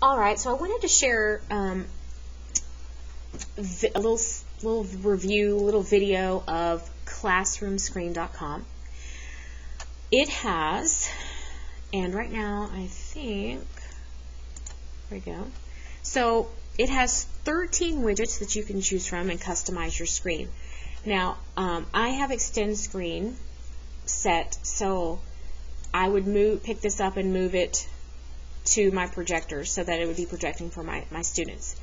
Alright, so I wanted to share a little review, little video of classroomscreen.com. It has, and right now I think, there we go. So it has 13 widgets that you can choose from and customize your screen. Now, I have Extend Screen set, so I would pick this up and move it to my projector so that it would be projecting for my students.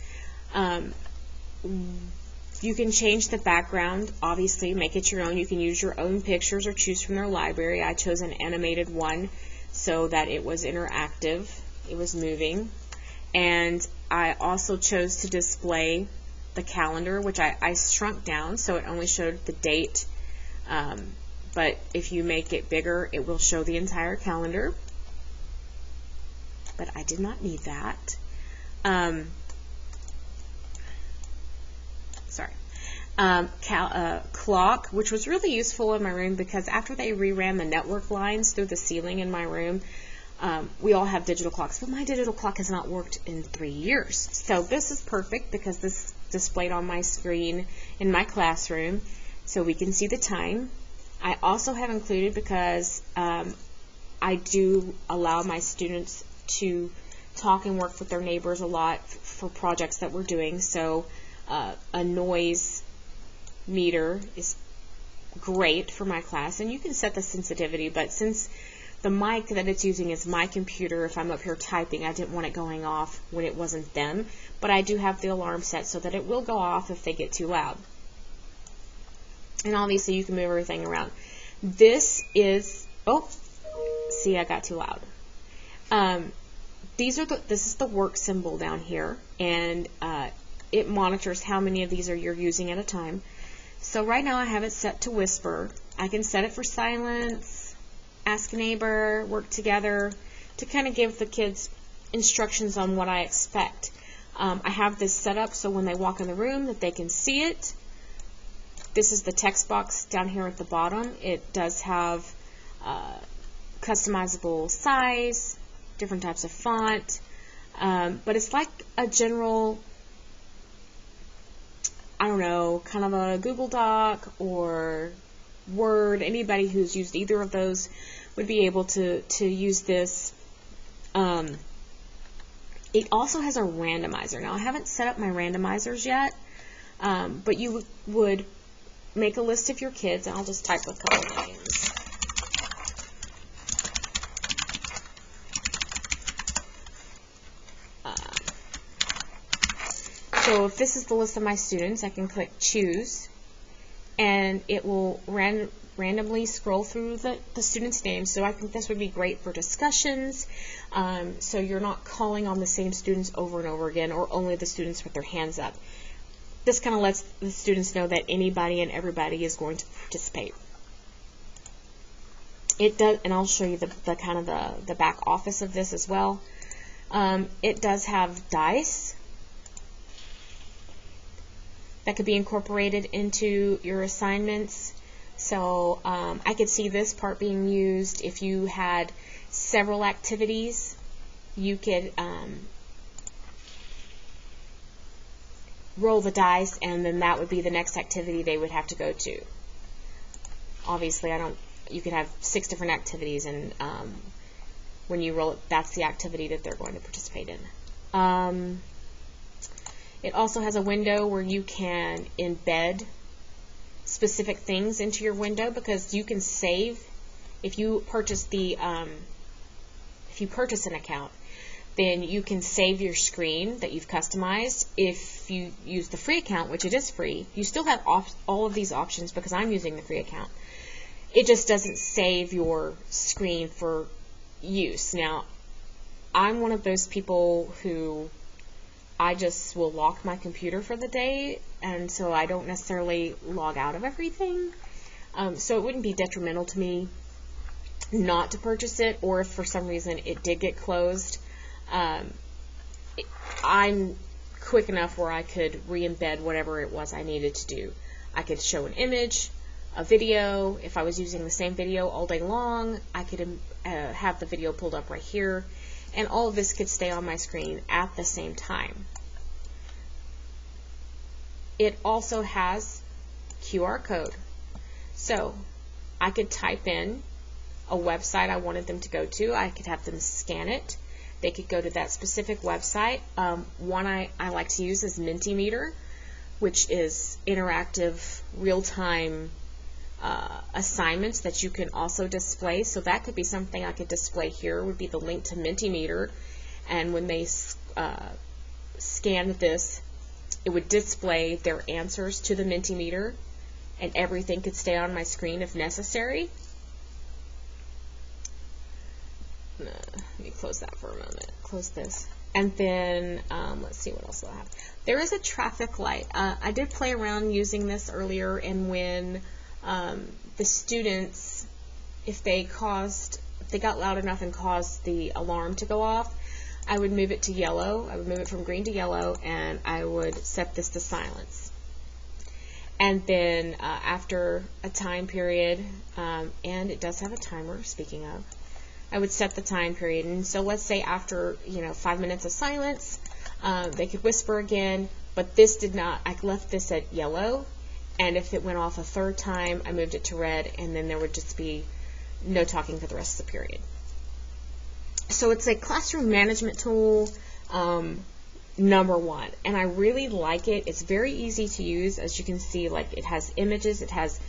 You can change the background, obviously, make it your own. You can use your own pictures or choose from their library. I chose an animated one so that it was interactive, it was moving. And I also chose to display the calendar, which I shrunk down so it only showed the date. But if you make it bigger, it will show the entire calendar. But I did not need that. Clock, which was really useful in my room because after they reran the network lines through the ceiling in my room, we all have digital clocks, but my digital clock has not worked in 3 years. So this is perfect because this is displayed on my screen in my classroom so we can see the time. I also have included, because I do allow my students to talk and work with their neighbors a lot for projects that we're doing, so a noise meter is great for my class, and you can set the sensitivity, but since the mic that it's using is my computer, if I'm up here typing, I didn't want it going off when it wasn't them, but I do have the alarm set so that it will go off if they get too loud. And obviously you can move everything around. This is, oh, see, I got too loud. This is the work symbol down here, and it monitors how many of these you're using at a time. So right now I have it set to whisper. I can set it for silence, ask a neighbor, work together, to kind of give the kids instructions on what I expect. I have this set up so when they walk in the room that they can see it. This is the text box down here at the bottom. It does have customizable size, different types of font, but it's like a general, I don't know, kind of a Google Doc or Word. Anybody who's used either of those would be able to use this. It also has a randomizer. Now, I haven't set up my randomizers yet, but you would make a list of your kids, and I'll just type a couple of names. So if this is the list of my students, I can click choose, and it will randomly scroll through the students' names. So I think this would be great for discussions, so you're not calling on the same students over and over again, or only the students with their hands up. This kind of lets the students know that anybody and everybody is going to participate. It does, and I'll show you the kind of the back office of this as well. It does have dice that could be incorporated into your assignments. So I could see this part being used if you had several activities. You could roll the dice, and then that would be the next activity they would have to go to. Obviously, you could have 6 different activities, and when you roll it, that's the activity that they're going to participate in. It also has a window where you can embed specific things into your window, because you can save if you purchase an account, then you can save your screen that you've customized. If you use the free account, which it is free, you still have all of these options because I'm using the free account. It just doesn't save your screen for use. Now, I'm one of those people who I just will lock my computer for the day, and so I don't necessarily log out of everything. So it wouldn't be detrimental to me not to purchase it, or if for some reason it did get closed, I'm quick enough where I could re-embed whatever it was I needed to do. I could show an image, a video. If I was using the same video all day long, I could have the video pulled up right here, and all of this could stay on my screen at the same time. It also has QR code. So I could type in a website I wanted them to go to. I could have them scan it. They could go to that specific website. One I like to use is Mentimeter, which is interactive, real-time assignments that you can also display. So that could be something I could display here, would be the link to Mentimeter. And when they scanned this, it would display their answers to the Mentimeter, and everything could stay on my screen if necessary. Let me close that for a moment. Close this. And then, let's see what else do I have. There is a traffic light. I did play around using this earlier, and when the students, if they got loud enough and caused the alarm to go off, I would move it to yellow. I would move it from green to yellow, and I would set this to silence. And then after a time period, and it does have a timer, speaking of, I would set the time period. And so let's say after 5 minutes of silence, they could whisper again, but this did not. I left this at yellow, and if it went off a third time, I moved it to red, and then there would just be no talking for the rest of the period. So it's a classroom management tool, number one, and I really like it. It's very easy to use. As you can see, like, it has images, it has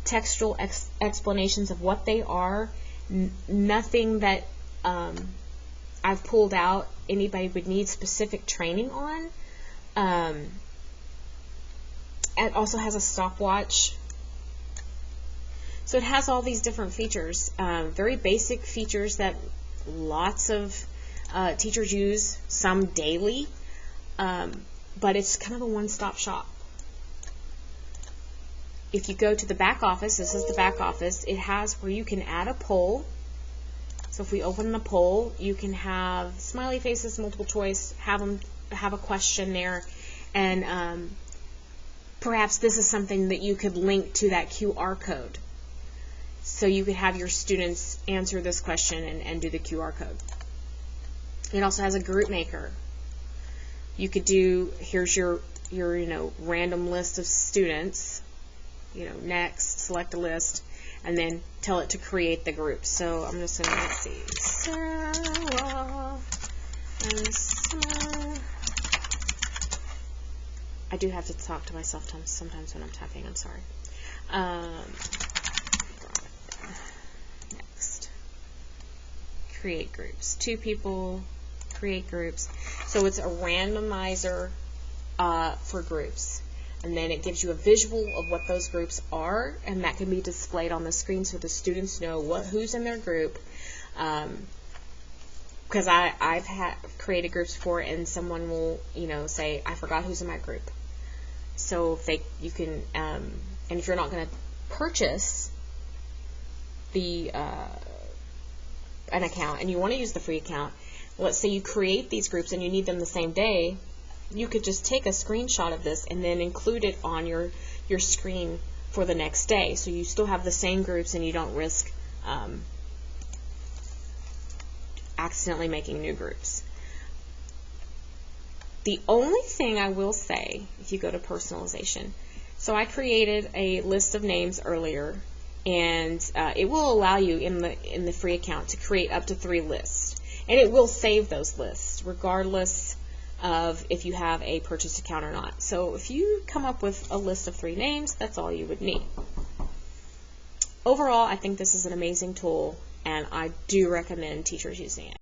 textual explanations of what they are. Nothing that I've pulled out anybody would need specific training on. It also has a stopwatch. So it has all these different features, very basic features that lots of teachers use, some daily, but it's kind of a one-stop shop. If you go to the back office, this is the back office, it has where you can add a poll. So if we open the poll, you can have smiley faces, multiple choice, have a question there, and perhaps this is something that you could link to that QR code. So you could have your students answer this question and do the QR code. It also has a group maker. You could do, here's your random list of students, next, select a list, and then tell it to create the group. So I'm just going to, let's see, Sarah and Sarah. I do have to talk to myself sometimes when I'm typing, I'm sorry. Next. Create groups. 2 people, create groups. So it's a randomizer for groups. And then it gives you a visual of what those groups are, and that can be displayed on the screen so the students know who's in their group. Because I've created groups before, and someone will, say, I forgot who's in my group. So you can, and if you're not going to purchase an account and you want to use the free account, let's say you create these groups and you need them the same day, you could just take a screenshot of this and then include it on your screen for the next day. So you still have the same groups and you don't risk accidentally making new groups. The only thing I will say, if you go to personalization, so I created a list of names earlier, and it will allow you in the free account to create up to 3 lists, and it will save those lists regardless of if you have a purchase account or not. So if you come up with a list of 3 names, that's all you would need. Overall, I think this is an amazing tool, and I do recommend teachers using it.